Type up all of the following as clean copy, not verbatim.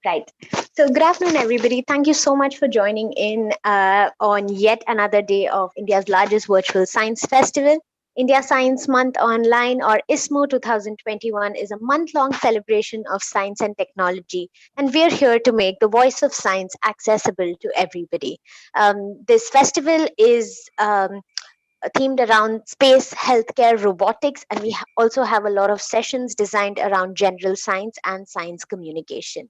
Right. So, good afternoon, everybody. Thank you so much for joining in on yet another day of India's largest virtual science festival. India Science Month Online, or ISMO 2021, is a month long celebration of science and technology, and we're here to make the voice of science accessible to everybody. This festival is themed around space, healthcare, robotics, and we also have a lot of sessions designed around general science and science communication.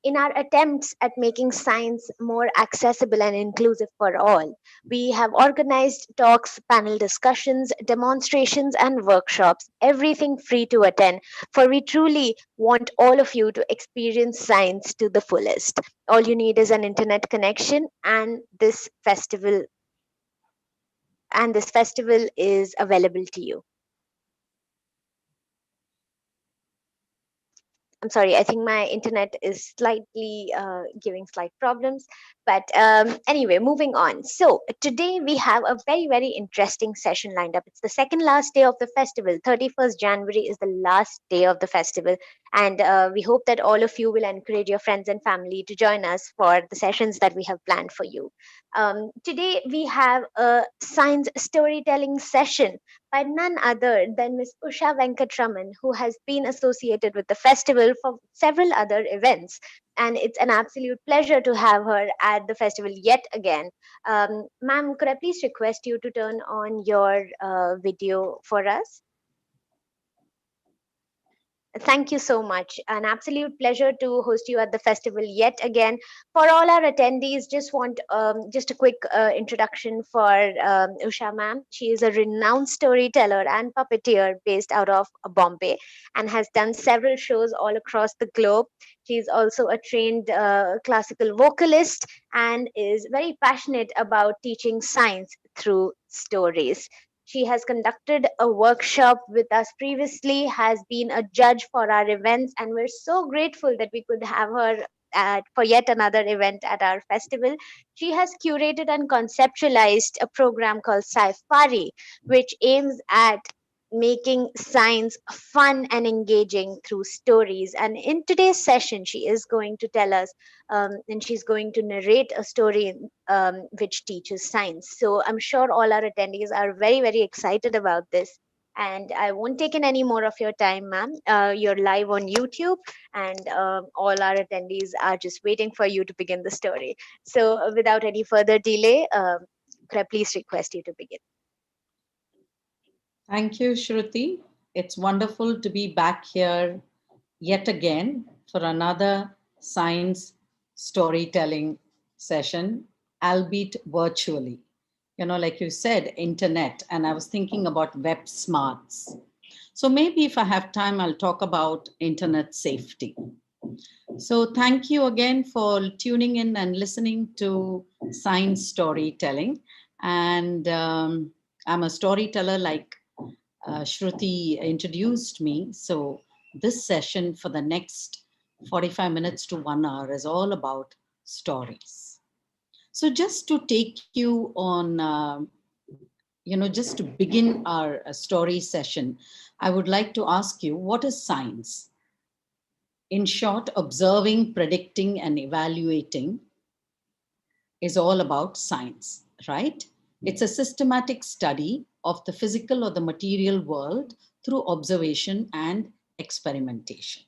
In our attempts at making science more accessible and inclusive for all, we have organized talks, panel discussions, demonstrations, and workshops, everything free to attend, for we truly want all of you to experience science to the fullest. All you need is an internet connection, and this festival is available to you. I'm sorry, I think my internet is slightly giving slight problems. But anyway, moving on. So today we have a very, very interesting session lined up. It's the second last day of the festival. 31st January is the last day of the festival. And we hope that all of you will encourage your friends and family to join us for the sessions that we have planned for you. Today we have a science storytelling session by none other than Miss Usha Venkatraman, who has been associated with the festival for several other events. And it's an absolute pleasure to have her at the festival yet again. Ma'am, could I please request you to turn on your video for us? Thank you so much. An absolute pleasure to host you at the festival yet again. For all our attendees, just a quick introduction for Usha ma'am. She is a renowned storyteller and puppeteer based out of Bombay and has done several shows all across the globe. She is also a trained classical vocalist and is very passionate about teaching science through stories. She has conducted a workshop with us previously, has been a judge for our events, and we're so grateful that we could have her for yet another event at our festival. She has curated and conceptualized a program called Sci-Fi, which aims at making science fun and engaging through stories. And in today's session, she is going to tell us and she's going to narrate a story which teaches science. So I'm sure all our attendees are very, very excited about this. And I won't take in any more of your time, ma'am. You're live on YouTube, and all our attendees are just waiting for you to begin the story. So, without any further delay, could I please request you to begin? Thank you, Shruti. It's wonderful to be back here yet again for another science storytelling session, albeit virtually. Like you said, internet, and I was thinking about web smarts. So maybe if I have time, I'll talk about internet safety. So thank you again for tuning in and listening to science storytelling. And I'm a storyteller like Shruti introduced me. So this session for the next 45 minutes to 1 hour is all about stories. So just to take you on, just to begin our story session, I would like to ask you, what is science? In short, observing, predicting, and evaluating is all about science, right? It's a systematic study of the physical or the material world through observation and experimentation.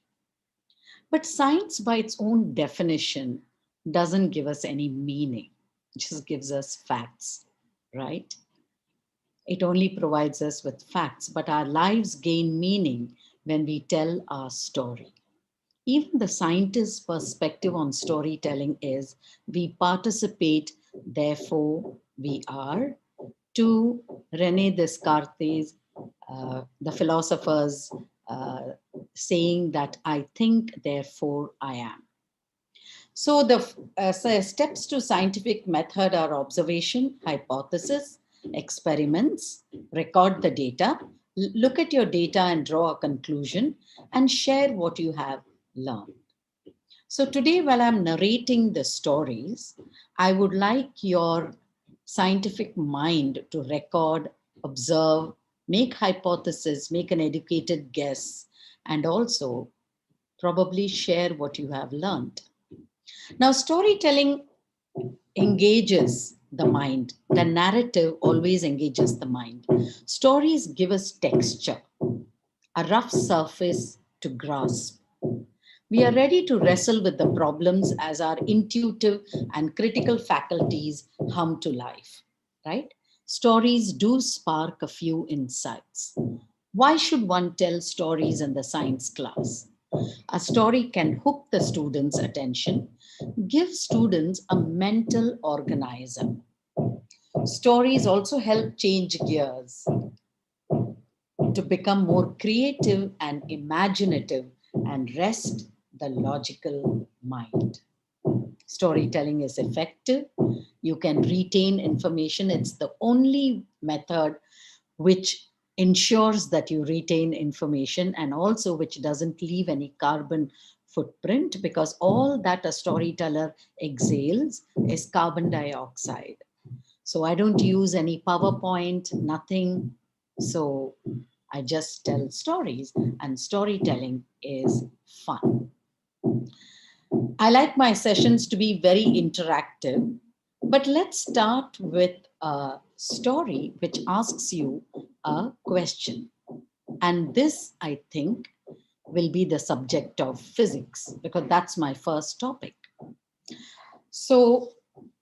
But science, by its own definition, doesn't give us any meaning, it just gives us facts, right? It only provides us with facts, but our lives gain meaning when we tell our story. Even the scientist's perspective on storytelling is we participate, therefore we are. To Rene Descartes, the philosopher's saying that I think, therefore I am. So the steps to scientific method are observation, hypothesis, experiments, record the data, look at your data and draw a conclusion, and share what you have learned. So today, while I'm narrating the stories, I would like your scientific mind to record, observe, make hypotheses, make an educated guess, and also probably share what you have learned. Now, storytelling engages the mind. The narrative always engages the mind. Stories give us texture, a rough surface to grasp. We are ready to wrestle with the problems as our intuitive and critical faculties hum to life, right? Stories do spark a few insights. Why should one tell stories in the science class? A story can hook the students' attention, give students a mental organizer. Stories also help change gears to become more creative and imaginative and rest the logical mind. Storytelling is effective. You can retain information. It's the only method which ensures that you retain information and also which doesn't leave any carbon footprint, because all that a storyteller exhales is carbon dioxide. So I don't use any PowerPoint, nothing. So I just tell stories, and storytelling is fun. I like my sessions to be very interactive, but let's start with a story which asks you a question. And this, I think, will be the subject of physics because that's my first topic. So,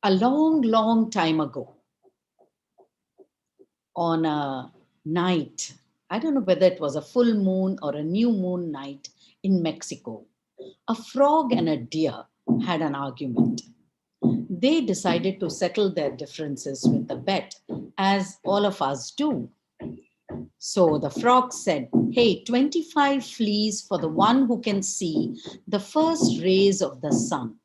a long, long time ago, on a night, I don't know whether it was a full moon or a new moon night in Mexico, a frog and a deer had an argument. They decided to settle their differences with a bet, as all of us do. So the frog said, "Hey, 25 fleas for the one who can see the first rays of the sun."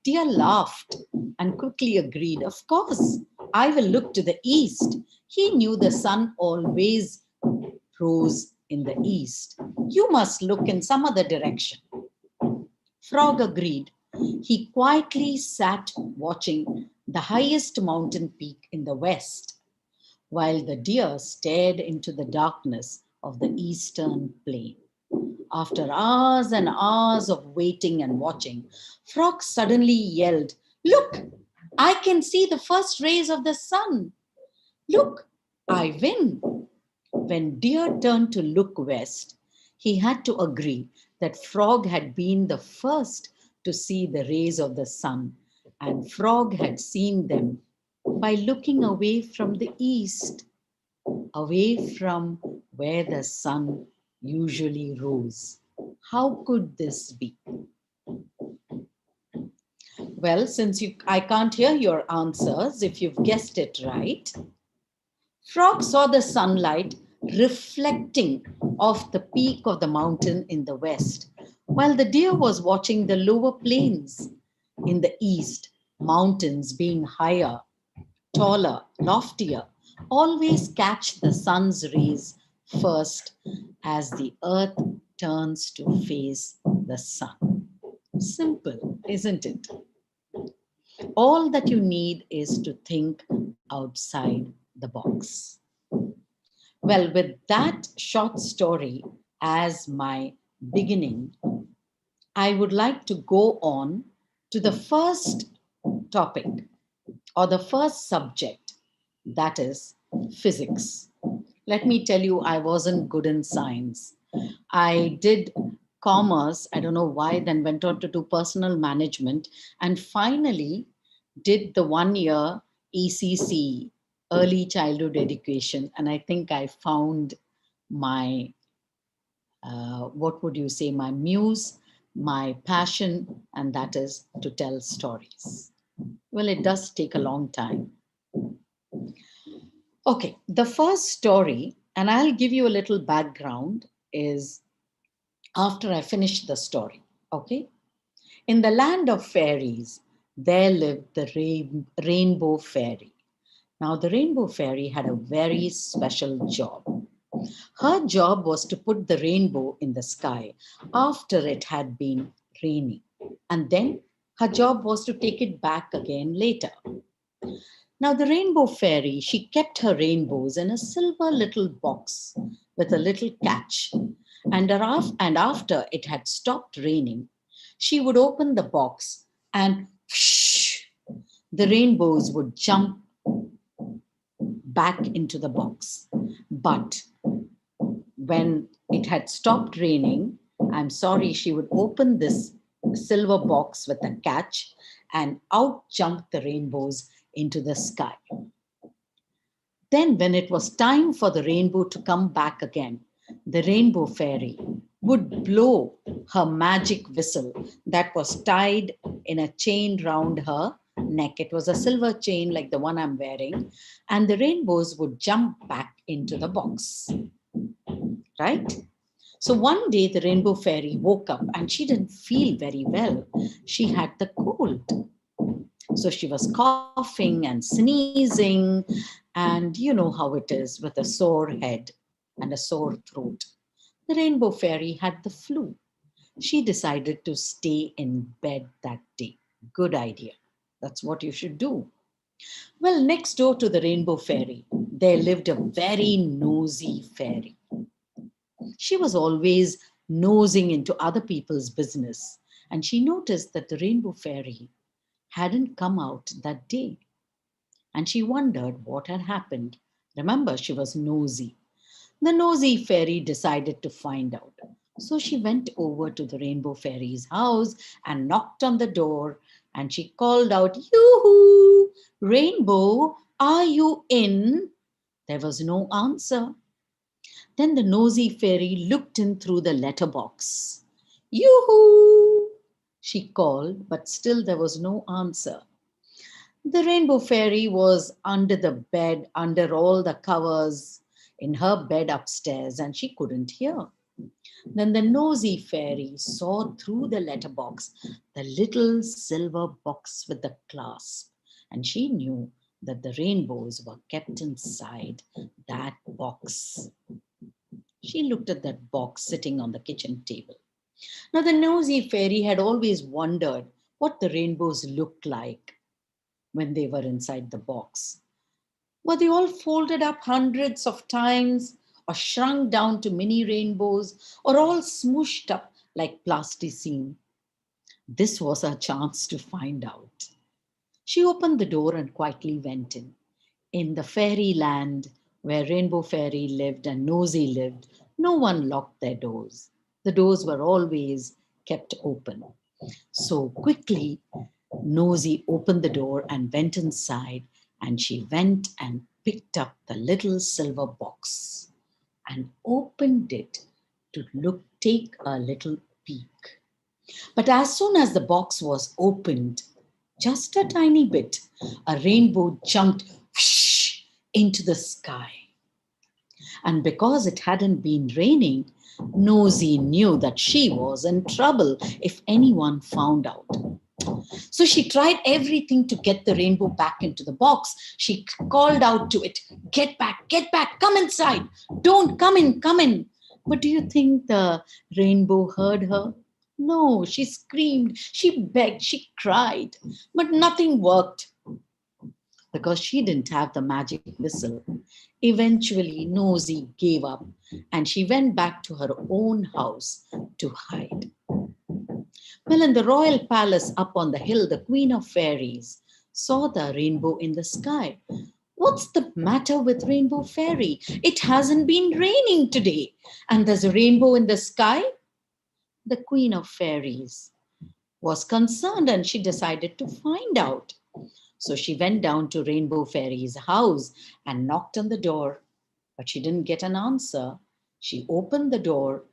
Deer laughed and quickly agreed, "Of course, I will look to the east." He knew the sun always rose in the east. "You must look in some other direction." Frog agreed. He quietly sat watching the highest mountain peak in the west, while the deer stared into the darkness of the eastern plain. After hours and hours of waiting and watching, Frog suddenly yelled, "Look, I can see the first rays of the sun. Look, I win." When Deer turned to look west, he had to agree that Frog had been the first to see the rays of the sun, and Frog had seen them by looking away from the east, away from where the sun usually rose. How could this be? Well, since I can't hear your answers, if you've guessed it right, Frog saw the sunlight reflecting off the peak of the mountain in the west, while the deer was watching the lower plains in the east, mountains being higher, taller, loftier, always catch the sun's rays first as the earth turns to face the sun. Simple, isn't it? All that you need is to think outside the box. Well, with that short story as my beginning, I would like to go on to the first topic or the first subject, that is physics. Let me tell you, I wasn't good in science. I did commerce, I don't know why, then went on to do personal management, and finally did the 1 year ECC, early childhood education. And I think I found my, what would you say, my muse, my passion, and that is to tell stories. Well, it does take a long time. Okay, the first story, and I'll give you a little background, is after I finish the story. Okay? In the land of fairies, there lived the rainbow fairy. Now, the rainbow fairy had a very special job. Her job was to put the rainbow in the sky after it had been raining. And then her job was to take it back again later. Now, the rainbow fairy, she kept her rainbows in a silver little box with a little catch. And after it had stopped raining, she would open the box and whoosh, the rainbows would jump back into the box. But when it had stopped raining, I'm sorry, she would open this silver box with a catch, and out jumped the rainbows into the sky. Then, when it was time for the rainbow to come back again, the rainbow fairy would blow her magic whistle that was tied in a chain round her neck. It was a silver chain like the one I'm wearing, and the rainbows would jump back into the box. Right? So one day the rainbow fairy woke up and she didn't feel very well. She had the cold. So she was coughing and sneezing, and you know how it is with a sore head and a sore throat. The rainbow fairy had the flu. She decided to stay in bed that day. Good idea. That's what you should do. Well, next door to the rainbow fairy, there lived a very nosy fairy. She was always nosing into other people's business, and she noticed that the rainbow fairy hadn't come out that day. And she wondered what had happened. Remember, she was nosy. The nosy fairy decided to find out. So she went over to the rainbow fairy's house and knocked on the door, and she called out, "Yoo-hoo! Rainbow, are you in?" There was no answer. Then the nosy fairy looked in through the letterbox. "Yoo-hoo!" she called, but still there was no answer. The rainbow fairy was under the bed, under all the covers in her bed upstairs, and she couldn't hear. Then the nosy fairy saw through the letterbox the little silver box with the clasp, and she knew that the rainbows were kept inside that box. She looked at that box sitting on the kitchen table. Now, the nosy fairy had always wondered what the rainbows looked like when they were inside the box. Were they all folded up hundreds of times, or shrunk down to mini rainbows, or all smooshed up like plasticine? This was her chance to find out. She opened the door and quietly went in. In the fairyland where Rainbow Fairy lived and Nosy lived, no one locked their doors. The doors were always kept open. So quickly, Nosy opened the door and went inside, and she went and picked up the little silver box and opened it to take a little peek. But as soon as the box was opened, just a tiny bit, a rainbow jumped whoosh, into the sky. And because it hadn't been raining, Nosy knew that she was in trouble if anyone found out. So she tried everything to get the rainbow back into the box. She called out to it, get back, come inside. Don't come in, come in." But do you think the rainbow heard her? No, she screamed, she begged, she cried, but nothing worked because she didn't have the magic whistle. Eventually, Nosy gave up and she went back to her own house to hide. Well, in the royal palace up on the hill, the Queen of Fairies saw the rainbow in the sky. "What's the matter with Rainbow Fairy? It hasn't been raining today, and there's a rainbow in the sky." The Queen of Fairies was concerned and she decided to find out. So she went down to Rainbow Fairy's house and knocked on the door, but she didn't get an answer. She opened the door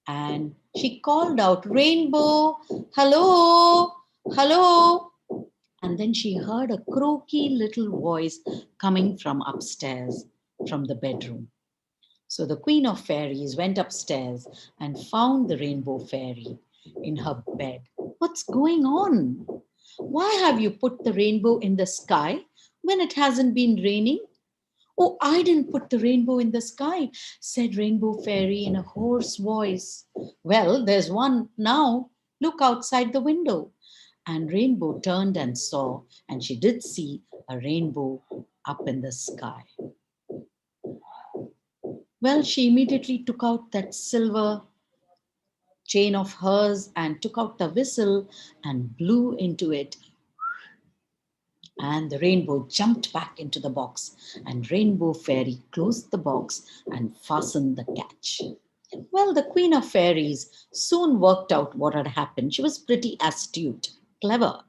and she called out, "Rainbow, hello, hello." And then she heard a croaky little voice coming from upstairs, from the bedroom. So the Queen of Fairies went upstairs and found the Rainbow Fairy in her bed. "What's going on? Why have you put the rainbow in the sky when it hasn't been raining?" "Oh, I didn't put the rainbow in the sky," said Rainbow Fairy in a hoarse voice. "Well, there's one now. Look outside the window." And Rainbow turned and saw, and she did see a rainbow up in the sky. Well, she immediately took out that silver chain of hers and took out the whistle and blew into it, and the rainbow jumped back into the box, and Rainbow Fairy closed the box and fastened the catch. Well, the Queen of Fairies soon worked out what had happened. She was pretty astute, clever,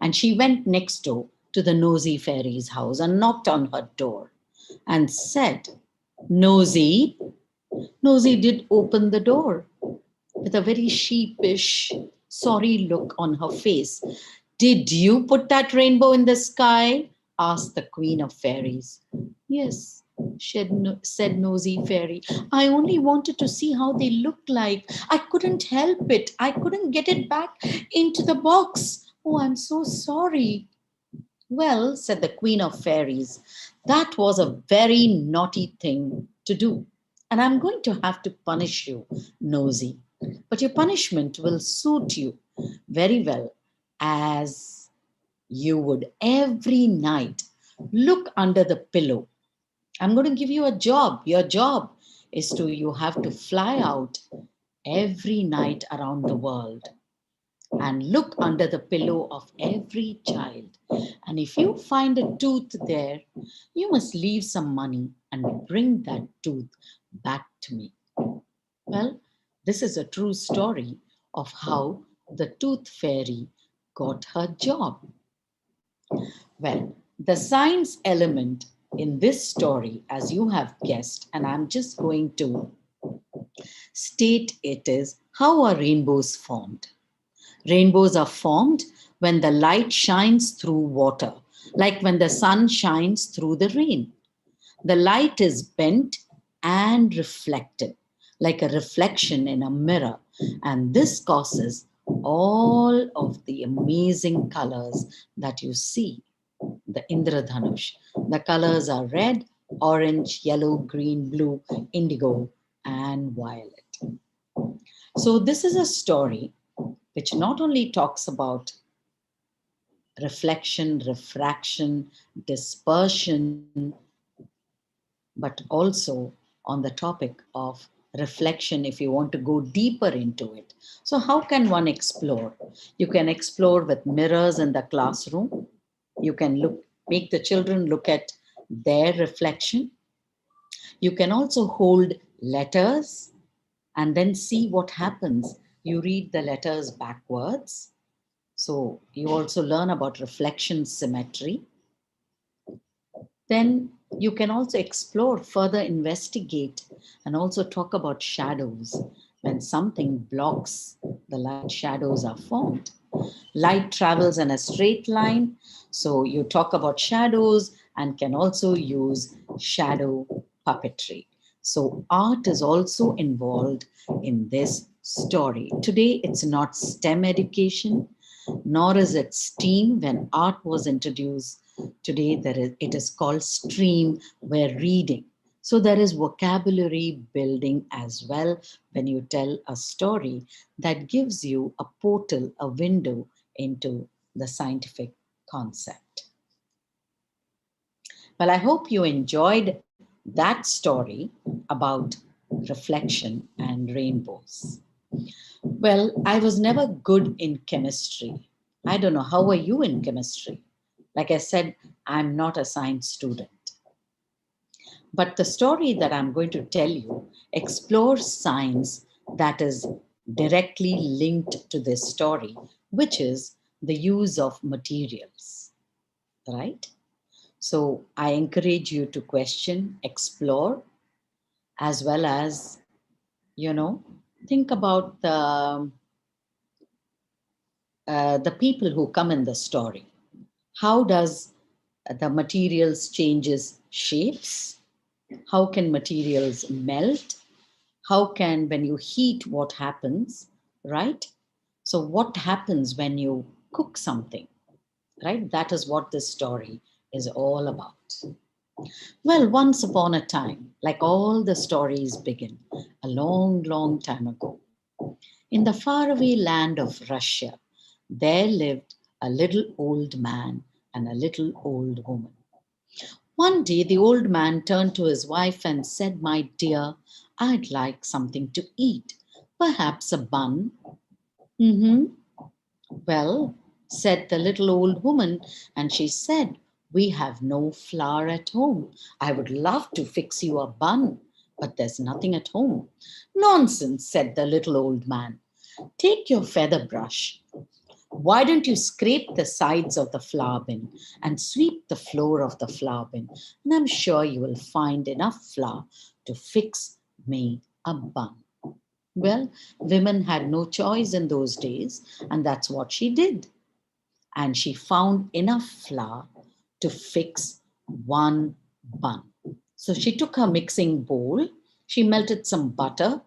and she went next door to the nosy fairy's house and knocked on her door and said, Nosy, Nosy did open the door with a very sheepish, sorry look on her face. Did you put that rainbow in the sky? Asked the Queen of Fairies. Yes, said Nosy Fairy. I only wanted to see how they looked like. I couldn't help it. I couldn't get it back into the box. Oh, I'm so sorry. Well, said the Queen of Fairies, that was a very naughty thing to do. And I'm going to have to punish you, Nosy. But your punishment will suit you very well, as you would every night look under the pillow. I'm going to give you a job. Your job is to, you have to fly out every night around the world and look under the pillow of every child. And if you find a tooth there, you must leave some money and bring that tooth back to me. Well, this is a true story of how the tooth fairy got her job. Well, the science element in this story, as you have guessed, and I'm just going to state it, is how are rainbows formed? Rainbows are formed when the light shines through water, like when the sun shines through the rain. The light is bent and reflected, like a reflection in a mirror, and this causes all of the amazing colors that you see. The Indradhanush. The colors are red, orange, yellow, green, blue, indigo, and violet. So, this is a story which not only talks about reflection, refraction, dispersion, but also on the topic of reflection if you want to go deeper into it. So, how can one explore? You can explore with mirrors in the classroom. You can make the children look at their reflection. You can also hold letters and then see what happens. You read the letters backwards. So you also learn about reflection symmetry. Then you can also explore, further investigate, and also talk about shadows. When something blocks the light, shadows are formed. Light travels in a straight line, so you talk about shadows and can also use shadow puppetry. So, art is also involved in this story. Today, it's not STEM education, nor is it STEAM. When art was introduced, today it is called STREAM, where reading. So there is vocabulary building as well when you tell a story that gives you a portal, a window into the scientific concept. Well, I hope you enjoyed that story about reflection and rainbows. Well, I was never good in chemistry. I don't know, how are you in chemistry? Like I said, I'm not a science student. But the story that I'm going to tell you explores science that is directly linked to this story, which is the use of materials, right? So I encourage you to question, explore, as well as, you know, think about the people who come in the story. How does the materials changes shapes? How can materials melt? How can, when you heat, what happens, right? So what happens when you cook something, right? That is what this story is all about. Well, once upon a time, like all the stories begin, a long, long time ago, in the faraway land of Russia, there lived a little old man and a little old woman. One day, the old man turned to his wife and said, My dear, I'd like something to eat. Perhaps a bun? Mm-hmm. Well, said the little old woman, and she said, we have no flour at home. I would love to fix you a bun, but there's nothing at home. Nonsense, said the little old man. Take your feather brush. Why don't you scrape the sides of the flour bin and sweep the floor of the flour bin? And I'm sure you will find enough flour to fix me a bun. Well, women had no choice in those days, and that's what she did. And she found enough flour to fix one bun. So she took her mixing bowl, she melted some butter,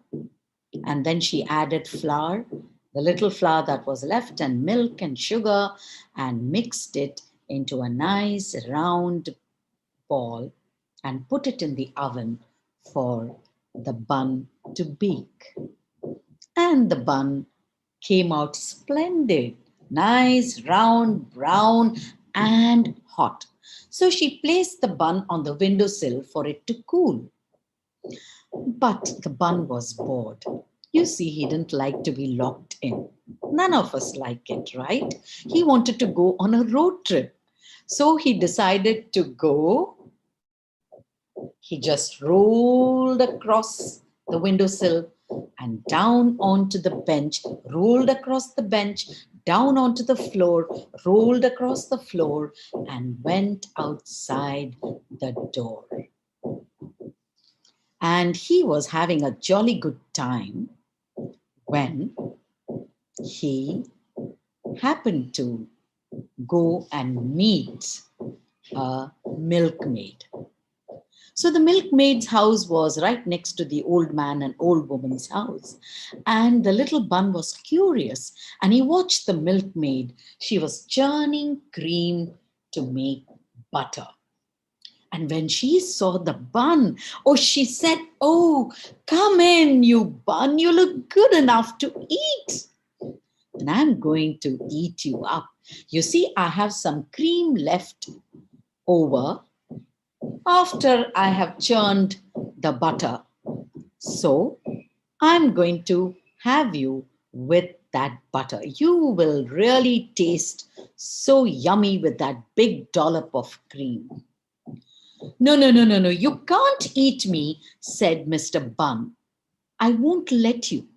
and then she added flour, the little flour that was left, and milk and sugar, and mixed it into a nice round ball and put it in the oven for the bun to bake. And the bun came out splendid, nice, round, brown, and hot. So she placed the bun on the windowsill for it to cool. But the bun was bored. You see, he didn't like to be locked in. None of us like it, right? He wanted to go on a road trip. So he decided to go. He just rolled across the windowsill and down onto the bench, rolled across the bench, down onto the floor, rolled across the floor, and went outside the door. And he was having a jolly good time when he happened to go and meet a milkmaid. So the milkmaid's house was right next to the old man and old woman's house. And the little bun was curious and he watched the milkmaid. She was churning cream to make butter. And when she saw the bun, oh, she said, oh, come in, you bun. You look good enough to eat. And I'm going to eat you up. You see, I have some cream left over after I have churned the butter. So I'm going to have you with that butter. You will really taste so yummy with that big dollop of cream. No, no, no, no, no. You can't eat me, said Mr. Bun. I won't let you.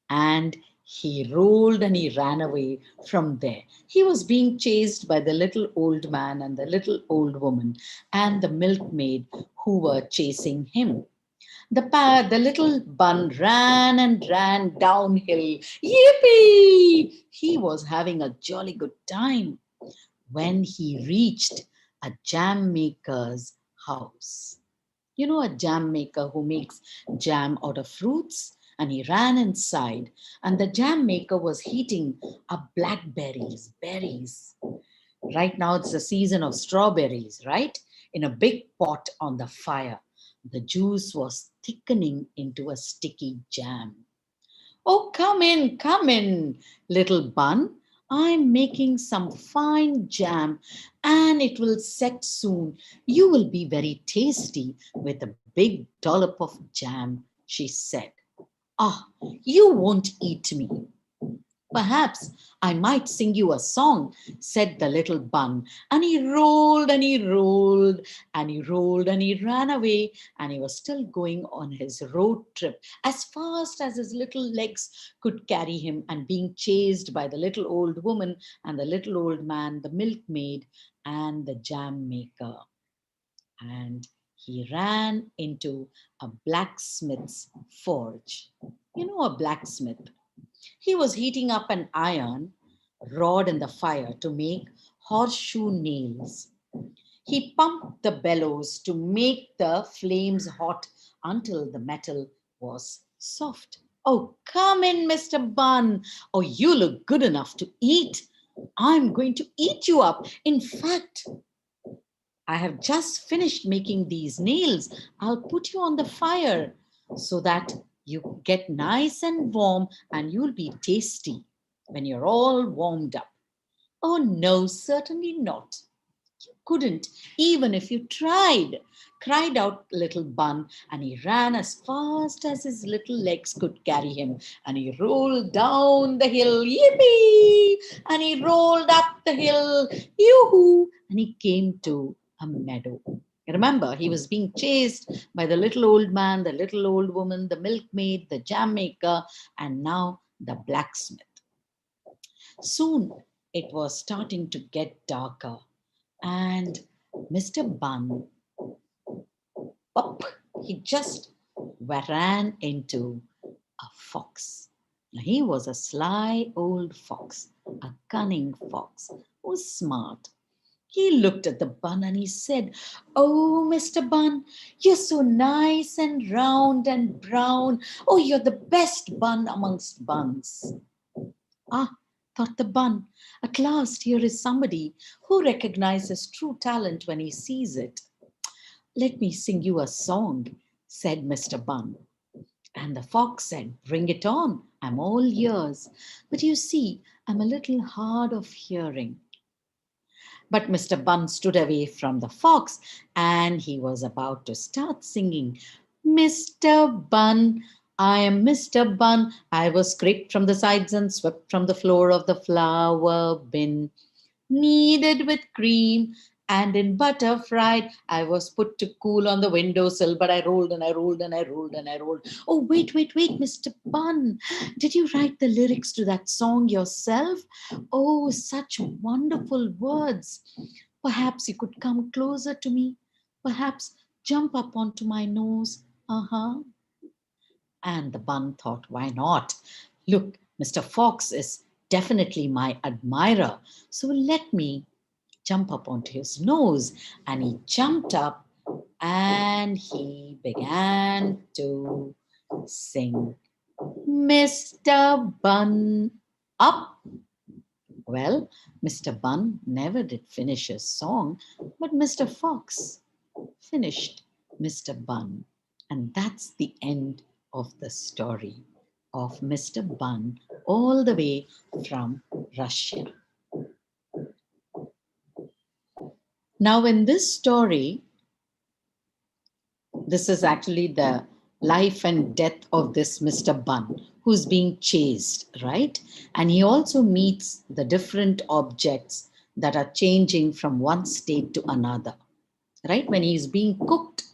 And he rolled and he ran away from there. He was being chased by the little old man and the little old woman and the milkmaid who were chasing him. The little bun ran and ran downhill. Yippee! He was having a jolly good time when he reached a jam maker's house. You know, a jam maker who makes jam out of fruits? And he ran inside, and the jam maker was heating up blackberries, berries. Right now, it's the season of strawberries, right? In a big pot on the fire. The juice was thickening into a sticky jam. Oh, come in, little bun. I'm making some fine jam and it will set soon. You will be very tasty with a big dollop of jam, she said. Ah, you won't eat me. Perhaps I might sing you a song, said the little bun. And he rolled and he rolled and he rolled and he ran away. And he was still going on his road trip as fast as his little legs could carry him, and being chased by the little old woman and the little old man, the milkmaid, and the jam maker. And he ran into a blacksmith's forge. You know, a blacksmith. He was heating up an iron rod in the fire to make horseshoe nails. He pumped the bellows to make the flames hot until the metal was soft. Oh, come in, Mr. Bun. Oh, you look good enough to eat. I'm going to eat you up. In fact, I have just finished making these nails. I'll put you on the fire so that you get nice and warm and you'll be tasty when you're all warmed up. Oh, no, certainly not. couldn't, even if you tried, cried out little Bun, and he ran as fast as his little legs could carry him, and he rolled down the hill, yippee, and he rolled up the hill, yoo-hoo, and he came to a meadow. Remember, he was being chased by the little old man, the little old woman, the milkmaid, the jam maker, and now the blacksmith. Soon it was starting to get darker, and Mr. Bun, up, he just ran into a fox. Now, he was a sly old fox, a cunning fox, who was smart. He looked at the bun and he said, "Oh, Mr. Bun, you're so nice and round and brown. Oh, you're the best bun amongst buns." Ah, thought the bun, at last here is somebody who recognizes true talent when he sees it. "Let me sing you a song," said Mr. Bun. And the fox said, "Bring it on, I'm all ears. But you see, I'm a little hard of hearing." But Mr. Bun stood away from the fox, and he was about to start singing, "Mr. Bun, I am Mr. Bun. I was scraped from the sides and swept from the floor of the flour bin, kneaded with cream and in butter fried. I was put to cool on the windowsill, but I rolled and I rolled and I rolled and I rolled." "Oh, wait, wait, wait, Mr. Bun. Did you write the lyrics to that song yourself? Oh, such wonderful words. Perhaps you could come closer to me. Perhaps jump up onto my nose. Uh-huh." And the bun thought, why not? Look, Mr. Fox is definitely my admirer. So let me jump up onto his nose. And he jumped up and he began to sing, "Mr. Bun up." Well, Mr. Bun never did finish his song, but Mr. Fox finished Mr. Bun. And that's the end of the story of Mr. Bun, all the way from Russia. Now, in this story, this is actually the life and death of this Mr. Bun who's being chased, right? And he also meets the different objects that are changing from one state to another, right? When he's being cooked,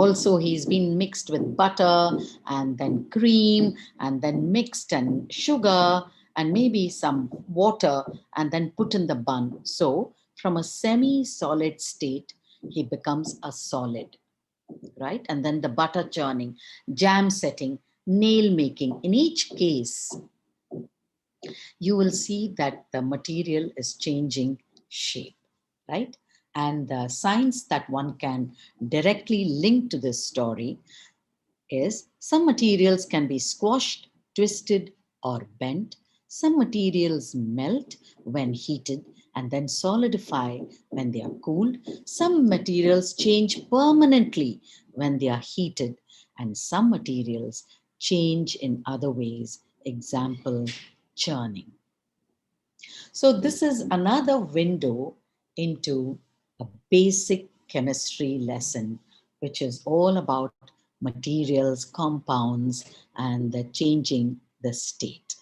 also he's been mixed with butter and then cream and then mixed and sugar and maybe some water and then put in the bun. So from a semi-solid state, he becomes a solid, right? And then the butter churning, jam setting, nail making. In each case, you will see that the material is changing shape, right? And the science that one can directly link to this story is some materials can be squashed, twisted, or bent. Some materials melt when heated and then solidify when they are cooled. Some materials change permanently when they are heated, and some materials change in other ways. Example, churning. So, this is another window into a basic chemistry lesson, which is all about materials, compounds, and the changing the state.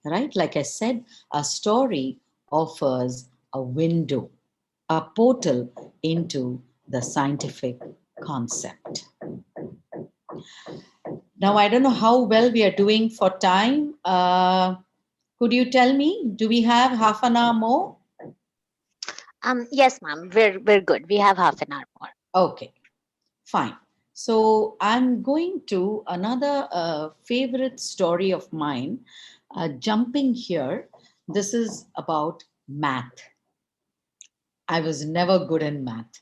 Right? Like I said, a story offers a window, a portal into the scientific concept. Now, I don't know how well we are doing for time. Could you tell me, do we have half an hour more? Yes, ma'am. We're good. We have half an hour more. Okay, fine. So I'm going to another favorite story of mine, jumping here. This is about math. I was never good in math.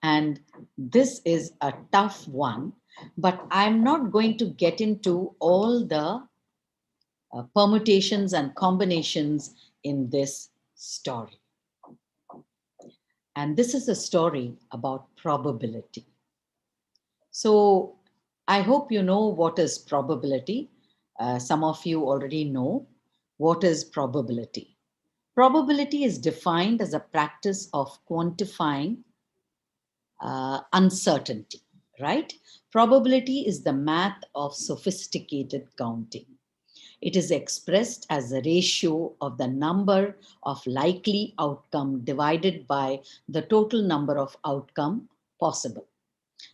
And this is a tough one, but I'm not going to get into all the permutations and combinations in this story. And this is a story about probability. So I hope you know what is probability. Some of you already know what is probability. Probability is defined as a practice of quantifying uncertainty, right? Probability is the math of sophisticated counting. It is expressed as the ratio of the number of likely outcome divided by the total number of outcome possible.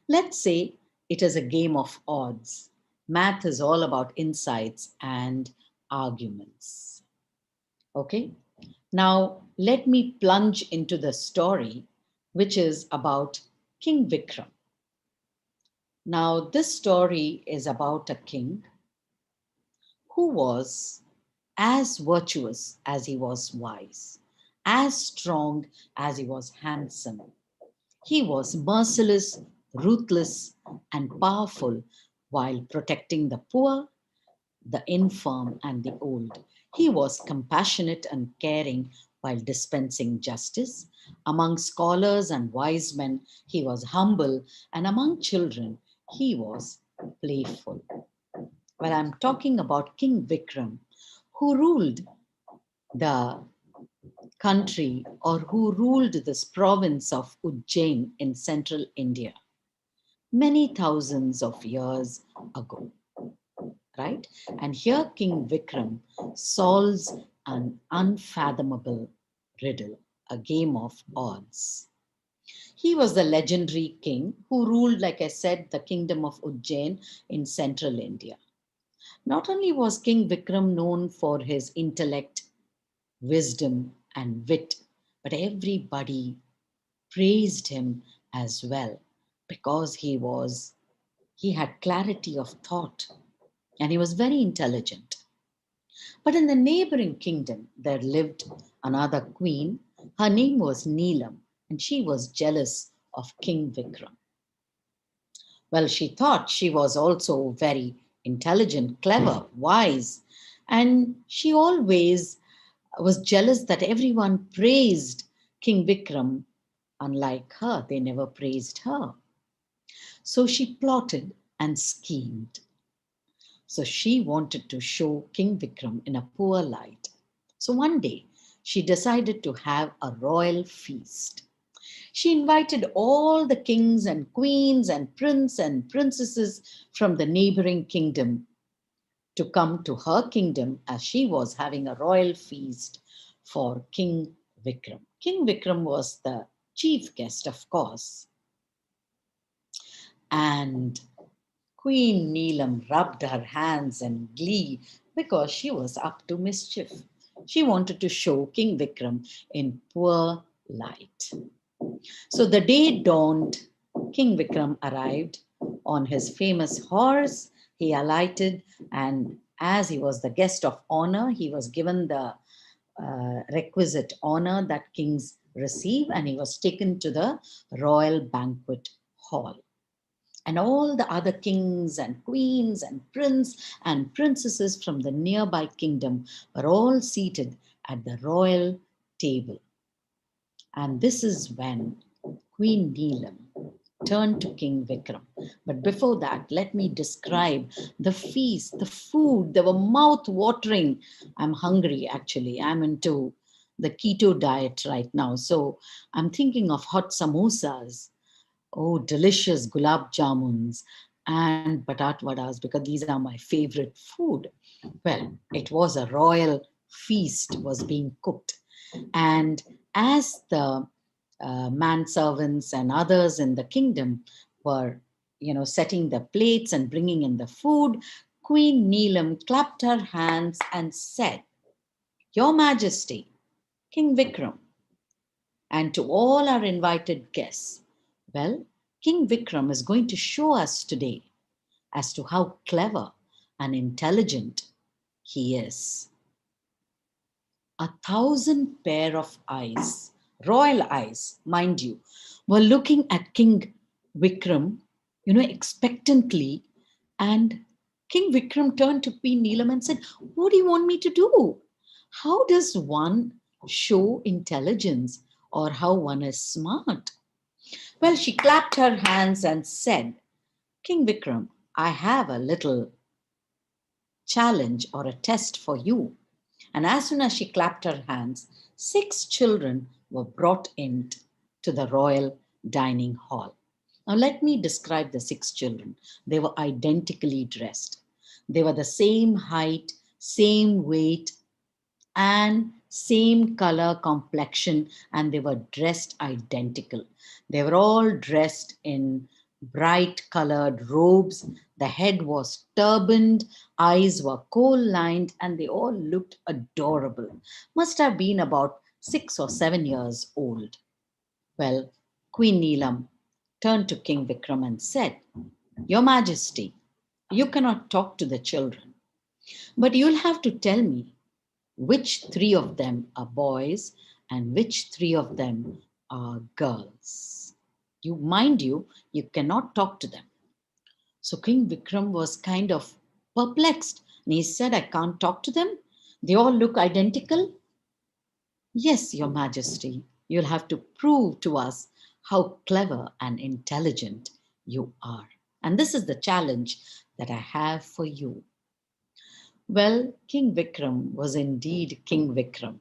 Let's say it is a game of odds. Math is all about insights and arguments. Okay? Now, let me plunge into the story, which is about King Vikram. Now, this story is about a king who was as virtuous as he was wise, as strong as he was handsome. He was merciless, ruthless, and powerful while protecting the poor, the infirm, and the old. He was compassionate and caring while dispensing justice. Among scholars and wise men, he was humble, and among children, he was playful. Well, I'm talking about King Vikram, who ruled the country or who ruled this province of Ujjain in central India many thousands of years ago, right? And here King Vikram solves an unfathomable riddle, a game of odds. He was the legendary king who ruled, like I said, the kingdom of Ujjain in central India. Not only was King Vikram known for his intellect, wisdom, and wit, but everybody praised him as well because he had clarity of thought and he was very intelligent. But in the neighboring kingdom, there lived another queen. Her name was Neelam, and she was jealous of King Vikram. Well, she thought she was also very intelligent, clever, wise, and she always was jealous that everyone praised King Vikram. Unlike her, they never praised her. So she plotted and schemed. So she wanted to show King Vikram in a poor light. So one day, she decided to have a royal feast. She invited all the kings and queens and prince and princesses from the neighboring kingdom to come to her kingdom as she was having a royal feast for King Vikram. King Vikram was the chief guest, of course, and Queen Neelam rubbed her hands in glee because she was up to mischief. She wanted to show King Vikram in poor light. So the day dawned. King Vikram arrived on his famous horse. He alighted, and as he was the guest of honor, he was given the requisite honor that kings receive, and he was taken to the royal banquet hall. And all the other kings and queens and prince and princesses from the nearby kingdom were all seated at the royal table. And this is when Queen Neelam turned to King Vikram. But before that, let me describe the feast, the food. They were mouth watering. I'm hungry, actually. I'm into the keto diet right now. So I'm thinking of hot samosas. Oh, delicious gulab jamuns and batat vadas because these are my favorite food. Well, it was a royal feast was being cooked. And as the manservants and others in the kingdom were, setting the plates and bringing in the food, Queen Neelam clapped her hands and said, "Your Majesty, King Vikram, and to all our invited guests, well, King Vikram is going to show us today as to how clever and intelligent he is." 1,000 pair of eyes, royal eyes, mind you, were looking at King Vikram, expectantly. And King Vikram turned to Queen Neelam and said, "What do you want me to do? How does one show intelligence or how one is smart?" Well, she clapped her hands and said, "King Vikram, I have a little challenge or a test for you. And as soon as she clapped her hands, 6 children were brought in to the royal dining hall. Now, let me describe the 6 children. They were identically dressed. They were the same height, same weight, and same color complexion, and they were dressed identical. They were all dressed in bright colored robes. The head was turbaned, eyes were coal lined, and they all looked adorable. Must have been about 6 or 7 years old. Well, Queen Neelam turned to King Vikram and said, "Your Majesty, you cannot talk to the children, but you'll have to tell me which 3 of them are boys and which 3 of them are girls. You cannot talk to them." So King Vikram was kind of perplexed and he said, "I can't talk to them. They all look identical." "Yes, Your Majesty, you'll have to prove to us how clever and intelligent you are. And this is the challenge that I have for you." Well, King Vikram was indeed King Vikram.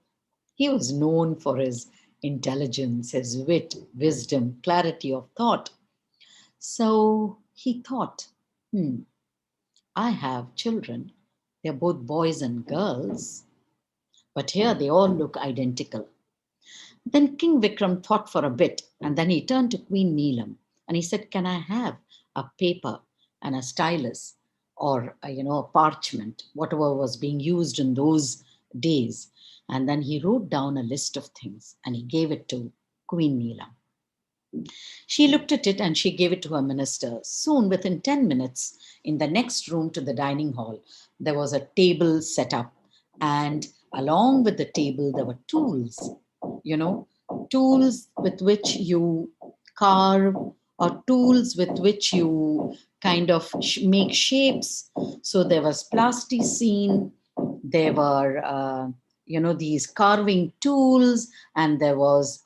He was known for his intelligence, his wit, wisdom, clarity of thought. So he thought, I have children. They're both boys and girls, but here they all look identical. Then King Vikram thought for a bit and then he turned to Queen Neelam and he said, "Can I have a paper and a stylus or a parchment, whatever was being used in those days?" And then he wrote down a list of things and he gave it to Queen Neelam. She looked at it and she gave it to her minister. Soon, within 10 minutes, in the next room to the dining hall, there was a table set up. And along with the table, there were tools, you know, tools with which you carve or tools with which you kind of make shapes. So there was plasticine, there were, these carving tools, and there was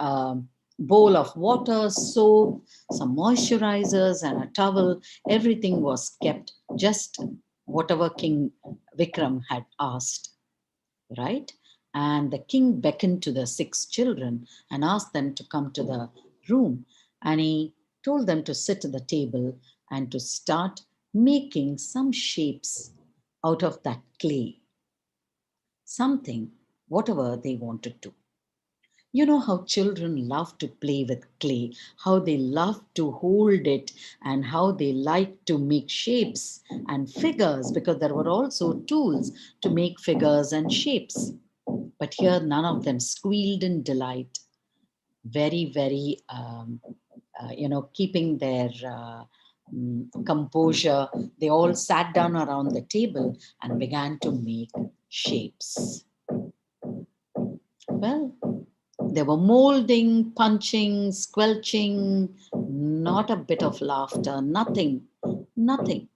bowl of water, soap, some moisturizers, and a towel. Everything was kept just whatever King Vikram had asked, right? And the king beckoned to the 6 children and asked them to come to the room. And he told them to sit at the table and to start making some shapes out of that clay, something, whatever they wanted to. You know how children love to play with clay, how they love to hold it, and how they like to make shapes and figures, because there were also tools to make figures and shapes. But here, none of them squealed in delight, very, very, keeping their composure. They all sat down around the table and began to make shapes. Well, they were molding, punching, squelching, not a bit of laughter, nothing, nothing.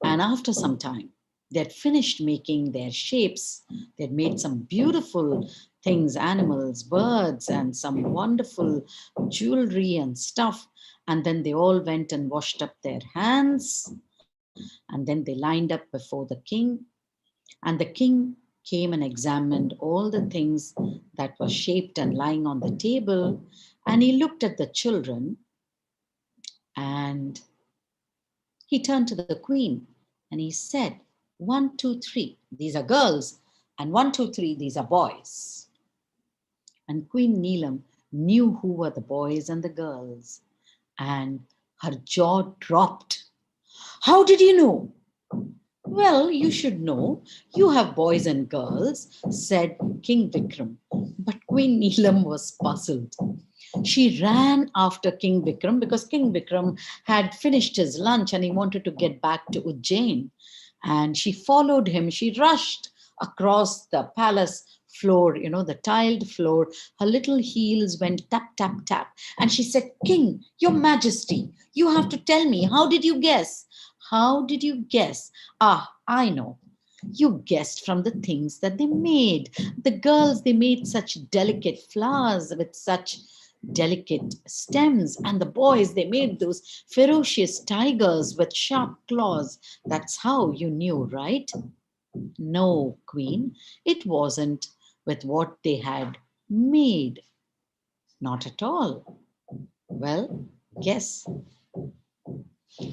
And after some time, they had finished making their shapes. They'd made some beautiful things, animals, birds, and some wonderful jewelry and stuff. And then they all went and washed up their hands. And then they lined up before the king. And the king came and examined all the things that were shaped and lying on the table. And he looked at the children and he turned to the queen and he said, 1, 2, 3, these are girls, and 1, 2, 3, these are boys. And Queen Neelam knew who were the boys and the girls, and her jaw dropped. "How did you know?" "Well, you should know. You have boys and girls," said King Vikram. But Queen Neelam was puzzled. She ran after King Vikram because King Vikram had finished his lunch and he wanted to get back to Ujjain. And she followed him. She rushed across the palace floor, the tiled floor. Her little heels went tap, tap, tap. And she said, "King, your Majesty, you have to tell me, how did you guess? How did you guess?" "Ah, I know. You guessed from the things that they made. The girls, they made such delicate flowers with such delicate stems, and the boys, they made those ferocious tigers with sharp claws. That's how you knew, right?" No, Queen, it wasn't with what they had made. Not at all. Well, guess.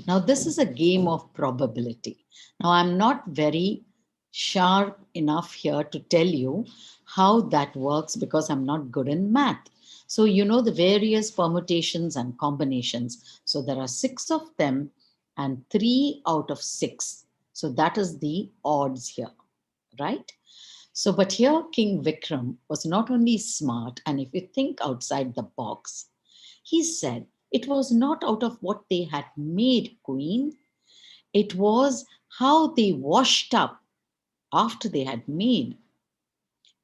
Now, this is a game of probability. Now, I'm not very sharp enough here to tell you how that works because I'm not good in math. So, you know the various permutations and combinations. So, there are six of them and three out of six. So, that is the odds here, right? So, but here King Vikram was not only smart, and if you think outside the box, he said it was not out of what they had made, Queen. It was how they washed up after they had made.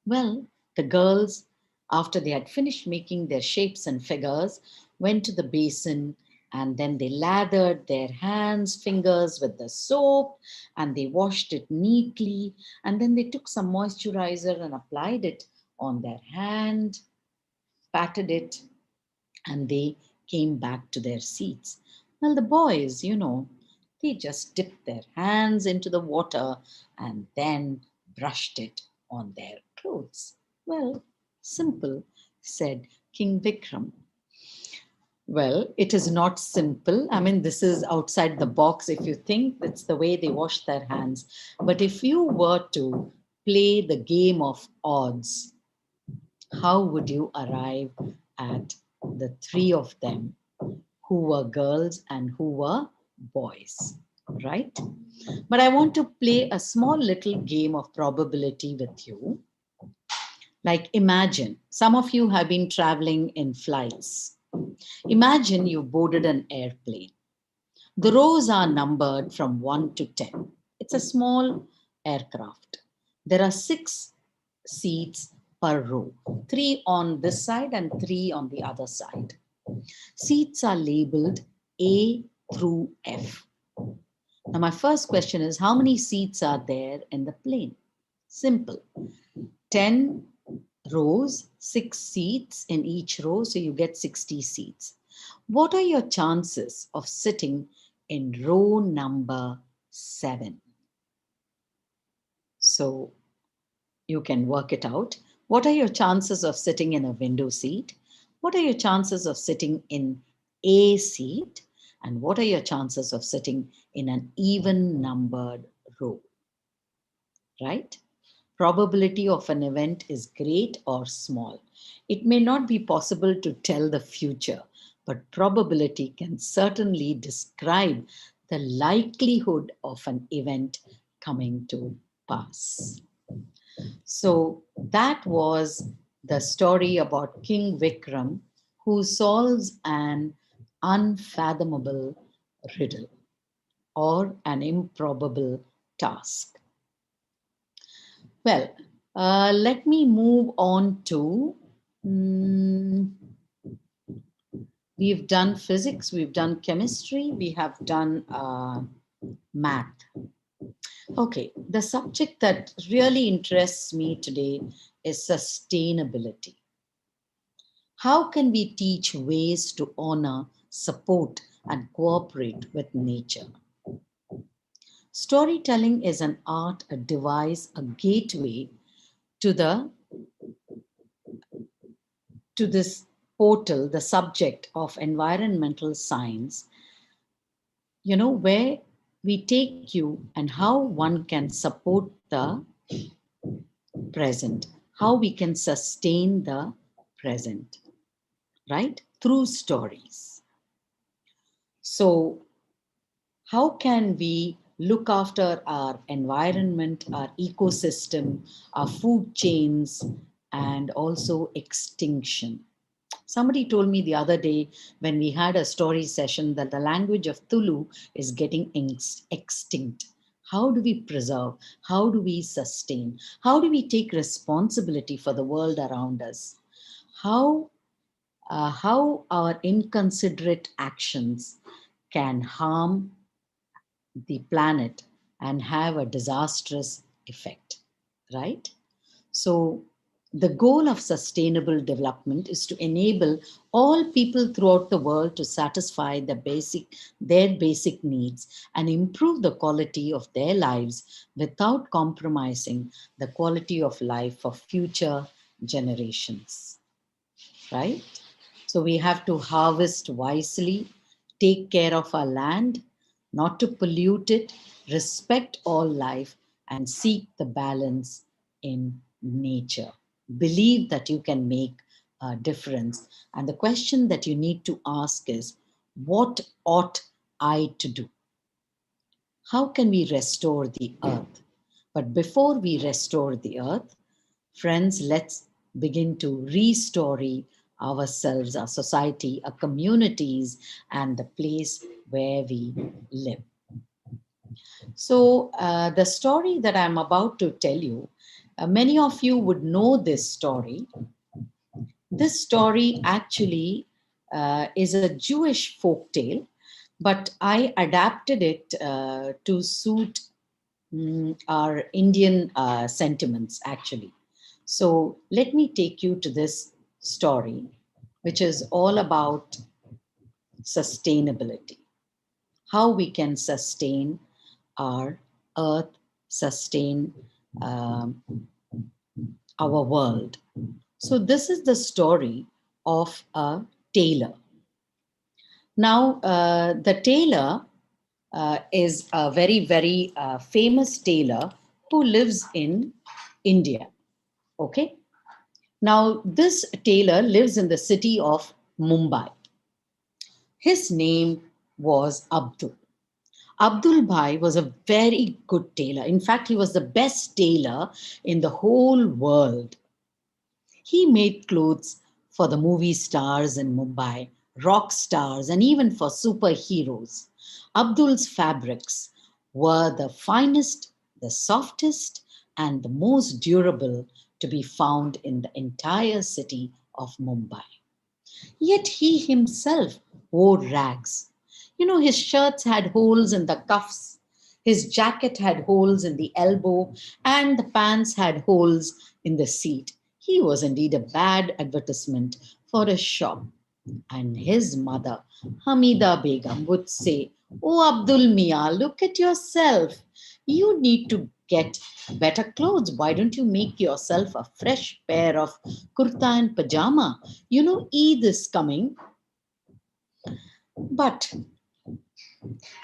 Well, the girls, after they had finished making their shapes and figures, went to the basin and then they lathered their hands, fingers with the soap and they washed it neatly. And then they took some moisturizer and applied it on their hand, patted it, and they came back to their seats. Well, the boys, they just dipped their hands into the water and then brushed it on their clothes. Well, simple, said King Vikram. Well, it is not simple. I mean, this is outside the box if you think that's the way they wash their hands. But if you were to play the game of odds, how would you arrive at the three of them who were girls and who were boys, right? But I want to play a small little game of probability with you. Like, imagine some of you have been traveling in flights. Imagine you boarded an airplane. The rows are numbered from 1 to 10. It's a small aircraft. There are six seats per row, three on this side and three on the other side. Seats are labeled A through F. Now, my first question is how many seats are there in the plane? Simple. 10 rows, six seats in each row, so you get 60 seats. What are your chances of sitting in row number 7? So you can work it out. What are your chances of sitting in a window seat? What are your chances of sitting in a seat? And what are your chances of sitting in an even numbered row? Right? Probability of an event is great or small. It may not be possible to tell the future, but probability can certainly describe the likelihood of an event coming to pass. So that was the story about King Vikram who solves an unfathomable riddle or an improbable task. Well, let me move on to. mm, we've done physics, we've done chemistry, we have done math. Okay, the subject that really interests me today is sustainability. How can we teach ways to honor, support, and cooperate with nature? Storytelling is an art, a device, a gateway to the to this portal, the subject of environmental science, where we take you and how one can support the present, how we can sustain the present, right? Through stories. So, how can we look after our environment, our ecosystem, our food chains, and also extinction? Somebody told me the other day when we had a story session that the language of Tulu is getting extinct. How do we preserve? How do we sustain? How do we take responsibility for the world around us? How, how our inconsiderate actions can harm the planet and have a disastrous effect, right? So, The goal of sustainable development is to enable all people throughout the world to satisfy their basic needs and improve the quality of their lives without compromising the quality of life for future generations. Right? So we have to harvest wisely, take care of our land, not to pollute it, respect all life, and seek the balance in nature. Believe that you can make a difference. And the question that you need to ask is, what ought I to do? How can we restore the earth? But before we restore the earth, friends, let's begin to restore ourselves, our society, our communities, and the place where we live. So, the story that I'm about to tell you, many of you would know this story. This story actually is a Jewish folk tale, but I adapted it to suit our Indian sentiments, actually. So let me take you to this story, which is all about sustainability, how we can sustain our earth, sustain um, our world. So, this is the story of a tailor. Now, the tailor is a very, very famous tailor who lives in India. Okay. Now, this tailor lives in the city of Mumbai. His name was Abdul. Abdul Bhai was a very good tailor. In fact, he was the best tailor in the whole world. He made clothes for the movie stars in Mumbai, rock stars, and even for superheroes. Abdul's fabrics were the finest, the softest, and the most durable to be found in the entire city of Mumbai. Yet he himself wore rags. You know, his shirts had holes in the cuffs, his jacket had holes in the elbow, and the pants had holes in the seat. He was indeed a bad advertisement for a shop. And his mother, Hamida Begum, would say, "Oh, Abdul Mia, look at yourself. You need to get better clothes. Why don't you make yourself a fresh pair of kurta and pajama? You know, Eid is coming." But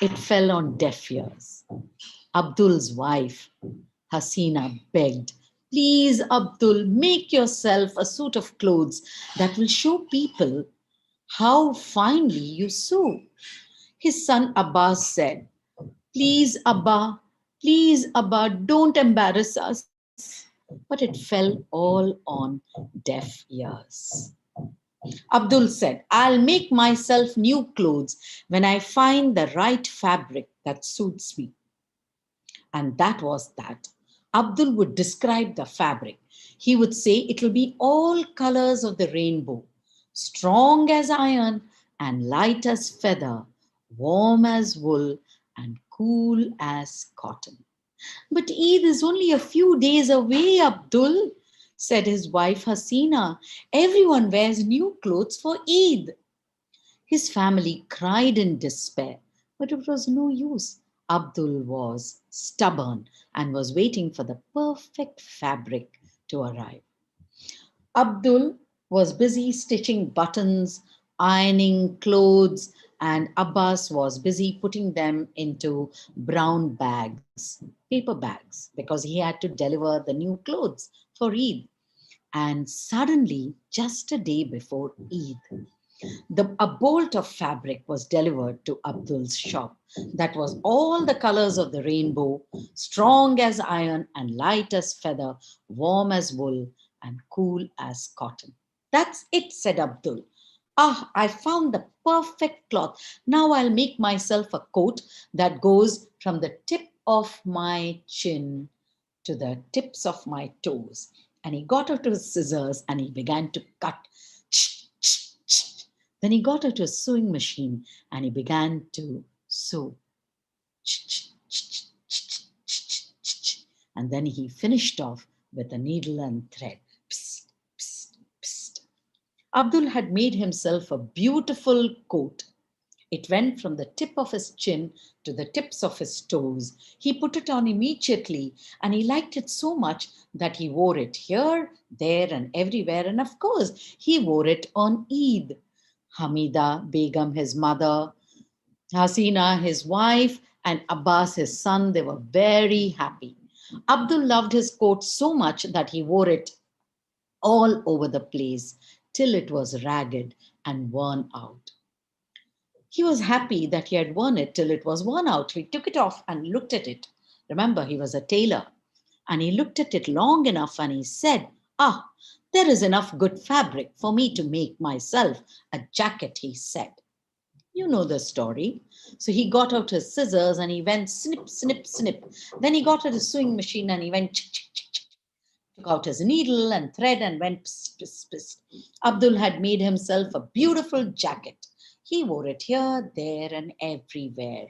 it fell on deaf ears. Abdul's wife, Hasina, begged, "Please, Abdul, make yourself a suit of clothes that will show people how finely you sew." His son Abbas said, please, Abba, don't embarrass us." But it fell all on deaf ears. Abdul said, "I'll make myself new clothes when I find the right fabric that suits me." And that was that. Abdul would describe the fabric. He would say it will be all colors of the rainbow, strong as iron and light as feather, warm as wool and cool as cotton. "But Eid is only a few days away, Abdul," said his wife Hasina. "Everyone wears new clothes for Eid." His family cried in despair, but it was no use. Abdul was stubborn and was waiting for the perfect fabric to arrive. Abdul was busy stitching buttons, ironing clothes, and Abbas was busy putting them into brown bags, paper bags, because he had to deliver the new clothes for Eid. And suddenly, just a day before Eid, a bolt of fabric was delivered to Abdul's shop that was all the colors of the rainbow, strong as iron and light as feather, warm as wool and cool as cotton. "That's it," said Abdul. "Ah, I found the perfect cloth. Now I'll make myself a coat that goes from the tip of my chin to the tips of my toes." And he got out his scissors and he began to cut. Then he got out a sewing machine and he began to sew. And then he finished off with a needle and thread. Psst, psst, psst. Abdul had made himself a beautiful coat. It went from the tip of his chin to the tips of his toes. He put it on immediately, and he liked it so much that he wore it here, there, and everywhere. And of course, he wore it on Eid. Hamida Begum, his mother, Hasina, his wife, and Abbas, his son, they were very happy. Abdul loved his coat so much that he wore it all over the place till it was ragged and worn out. He was happy that he had worn it till it was worn out. He took it off and looked at it. Remember, he was a tailor. And he looked at it long enough and he said, "Ah, there is enough good fabric for me to make myself a jacket," he said. You know the story. So he got out his scissors and he went snip, snip, snip. Then he got out his sewing machine and he went chick, chick, chick, chick, took out his needle and thread and went pss, pss, pss. Abdul had made himself a beautiful jacket. He wore it here, there, and everywhere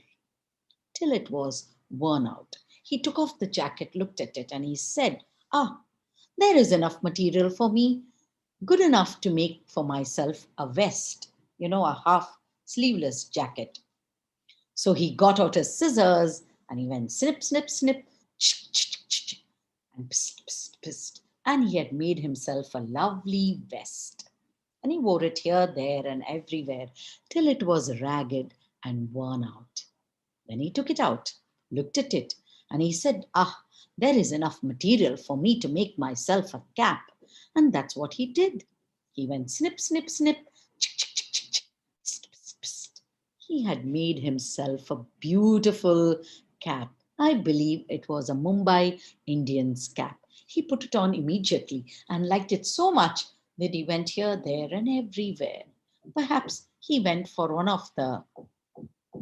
till it was worn out. He took off the jacket, looked at it, and he said, "Ah, there is enough material for me, good enough to make for myself a vest, a half sleeveless jacket." So he got out his scissors and he went snip, snip, snip, and psst, psst, psst. And he had made himself a lovely vest. And he wore it here, there, and everywhere till it was ragged and worn out. Then he took it out, looked at it, and he said, "Ah, there is enough material for me to make myself a cap." And that's what he did. He went snip, snip, snip, chick, chick, chick, chick, chick, psst, psst, psst. He had made himself a beautiful cap. I believe it was a Mumbai Indians cap. He put it on immediately and liked it so much that he went here, there, and everywhere. Perhaps he went for one of the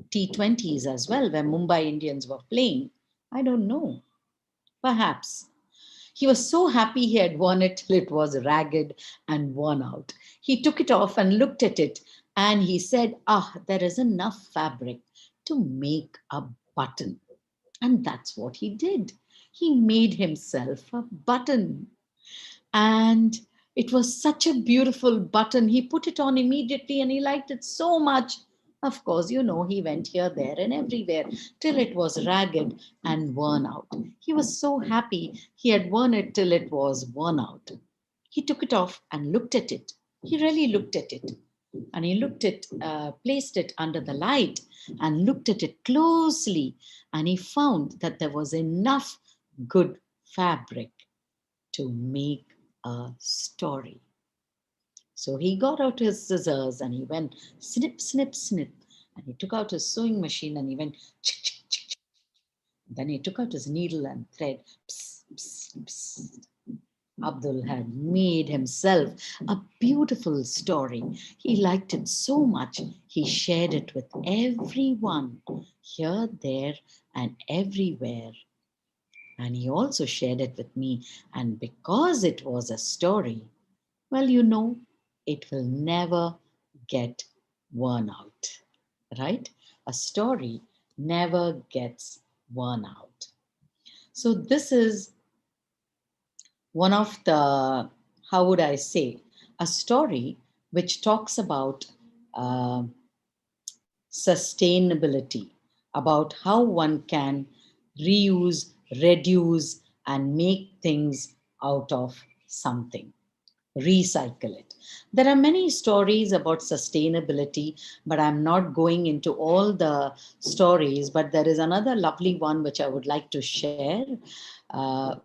T20s as well, where Mumbai Indians were playing. I don't know. Perhaps. He was so happy he had worn it till it was ragged and worn out. He took it off and looked at it and he said, "Ah, there is enough fabric to make a button." And that's what he did. He made himself a button. And it was such a beautiful button. He put it on immediately and he liked it so much. Of course, he went here, there, and everywhere till it was ragged and worn out. He was so happy he had worn it till it was worn out. He took it off and looked at it. He really looked at it. And he placed it under the light and looked at it closely. And he found that there was enough good fabric to make a story. So he got out his scissors and he went snip, snip, snip. And he took out his sewing machine and he went chick, chick, chick, chick. Then he took out his needle and thread. Psst, psst, psst. Abdul had made himself a beautiful story. He liked it so much, he shared it with everyone, here, there, and everywhere. And he also shared it with me. And because it was a story, well, it will never get worn out, right? A story never gets worn out. So, this is one of the, how would I say, a story which talks about uh, sustainability, about how one can reuse, reduce, and make things out of something, recycle it. There are many stories about sustainability, but I'm not going into all the stories. But there is another lovely one which I would like to share,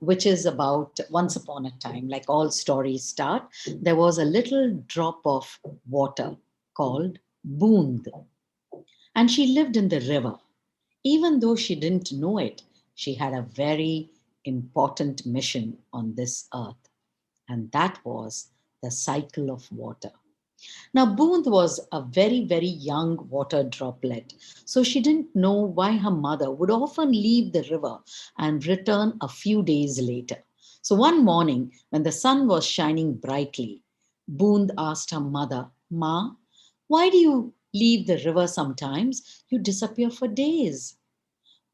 which is about once upon a time, like all stories start, there was a little drop of water called Boond, and she lived in the river. Even though she didn't know it, she had a very important mission on this earth, and that was the cycle of water. Now, Booth was a very, very young water droplet, so she didn't know why her mother would often leave the river and return a few days later. So one morning, when the sun was shining brightly, Booth asked her mother, "Ma, why do you leave the river sometimes? You disappear for days."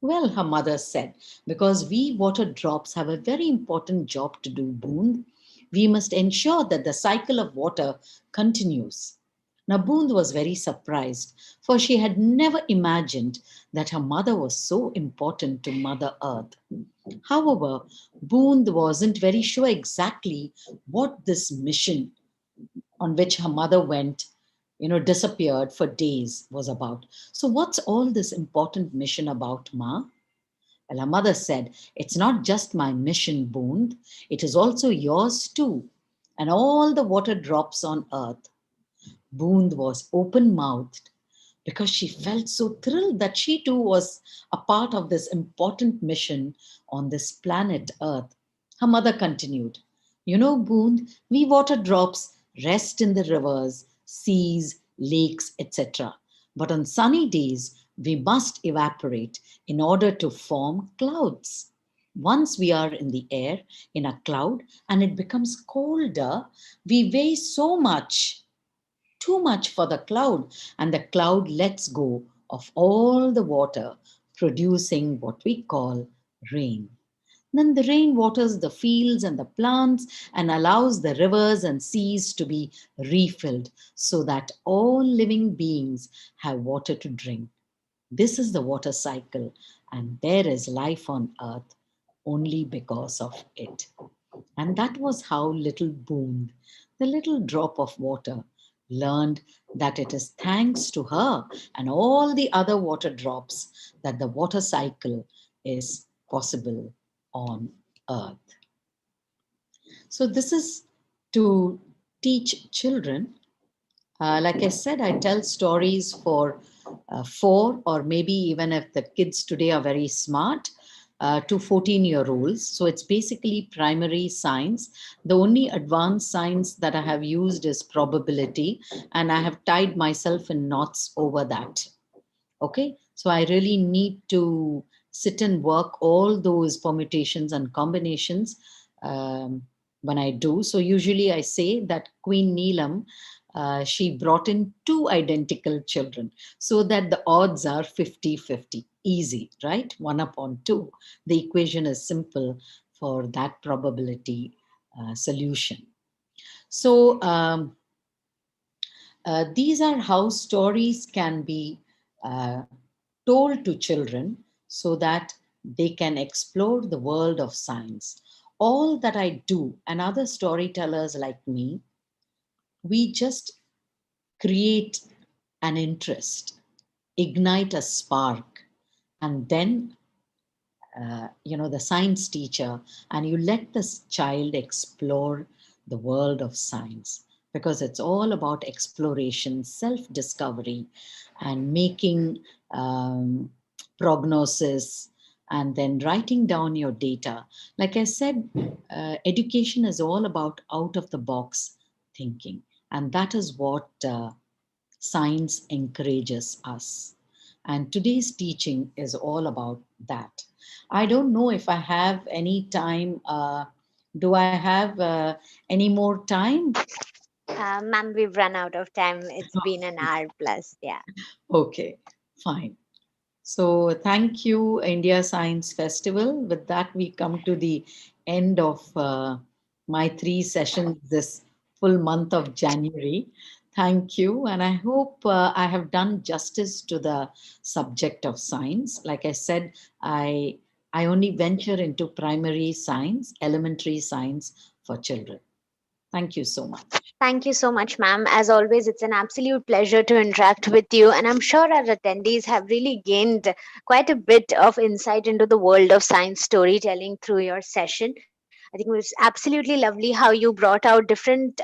"Well," her mother said, "because we water drops have a very important job to do, Boone. We must ensure that the cycle of water continues. Now, Boond was very surprised, for she had never imagined that her mother was so important to Mother Earth. However, Boond wasn't very sure exactly what this mission on which her mother went, disappeared for days was about. So, what's all this important mission about, Ma? Well, her mother said, "It's not just my mission, Boond, it is also yours too, and all the water drops on earth." Boond was open mouthed because she felt so thrilled that she too was a part of this important mission on this planet Earth. Her mother continued, "You know, Boond, we water drops rest in the rivers, seas, lakes, etc. But on sunny days, we must evaporate in order to form clouds. Once we are in the air, in a cloud, and it becomes colder, we weigh so much, too much for the cloud, and the cloud lets go of all the water, producing what we call rain. Then the rain waters the fields and the plants and allows the rivers and seas to be refilled so that all living beings have water to drink. This is the water cycle, and there is life on earth only because of it." And that was how little Boond, the little drop of water, learned that it is thanks to her and all the other water drops that the water cycle is possible on earth. So, this is to teach children. Like I said, I tell stories for 4, or maybe even if the kids today are very smart, to 14-year-olds. So it's basically primary science. The only advanced science that I have used is probability, and I have tied myself in knots over that. Okay, so I really need to sit and work all those permutations and combinations um, when I do. So usually I say that Queen Neelam, she brought in 2 identical children so that the odds are 50-50. Easy, right? 1 upon 2. The equation is simple for that probability solution. So these are how stories can be uh, told to children so that they can explore the world of science. All that I do, and other storytellers like me, we just create an interest, ignite a spark, and then the science teacher, and you let this child explore the world of science, because it's all about exploration, self discovery, and making um, prognosis, and then writing down your data. Like I said, education is all about out of the box thinking, and that is what science encourages us. And today's teaching is all about that. I don't know if I have any time. Do I have any more time? Ma'am, we've run out of time. It's been an hour plus. Yeah. Okay, fine. So, thank you, India Science Festival. With that, we come to the end of my 3 sessions this full month of January. Thank you, and I hope I have done justice to the subject of science. Like I said, I only venture into primary science, elementary science for children. Thank you so much. Thank you so much, ma'am. As always, it's an absolute pleasure to interact with you. And I'm sure our attendees have really gained quite a bit of insight into the world of science storytelling through your session. I think it was absolutely lovely how you brought out different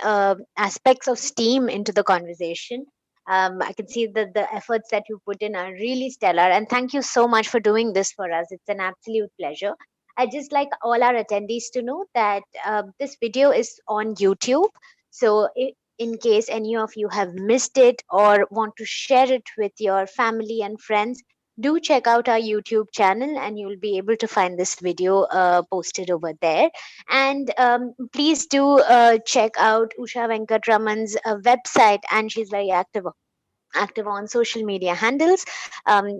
aspects of STEAM into the conversation. I can see that the efforts that you put in are really stellar. And thank you so much for doing this for us. It's an absolute pleasure. I just like all our attendees to know that this video is on YouTube. So, in case any of you have missed it or want to share it with your family and friends, do check out our YouTube channel and you'll be able to find this video posted over there. And please do check out Usha Venkatraman's website, and she's very active active on social media handles.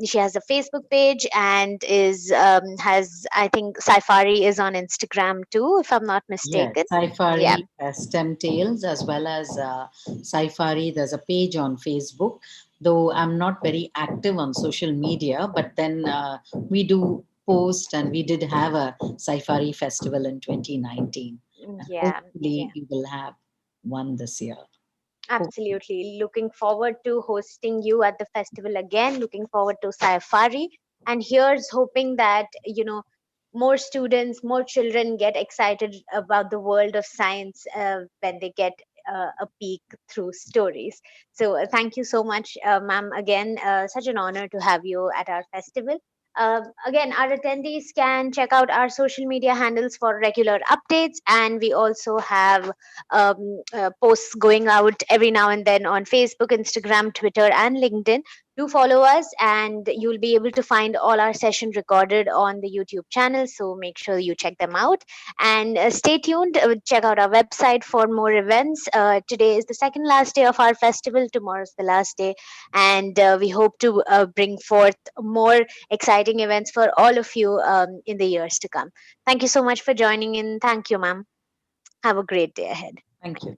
She has a Facebook page and is has, I think, Safari is on Instagram too, if I'm not Yes, mistaken. Yeah. Safari has STEM Tales as well as Safari. There's a page on Facebook, though I'm not very active on social media, but then we do post and we did have a Safari festival in 2019. And Yeah. hopefully Yeah. we will have one this year. Hopefully. Absolutely. Looking forward to hosting you at the festival again. Looking forward to Safari. And here's hoping that, more students, more children get excited about the world of science when they get a peek through stories. So, thank you so much, ma'am. Again, such an honor to have you at our festival. Again, our attendees can check out our social media handles for regular updates, and we also have posts going out every now and then on Facebook, Instagram, Twitter, and LinkedIn. Do follow us, and you'll be able to find all our session recorded on the YouTube channel. So make sure you check them out, and stay tuned. Check out our website for more events. Today is the second last day of our festival. Tomorrow's the last day, and we hope to bring forth more exciting events for all of you in the years to come. Thank you so much for joining in. Thank you, ma'am. Have a great day ahead. Thank you.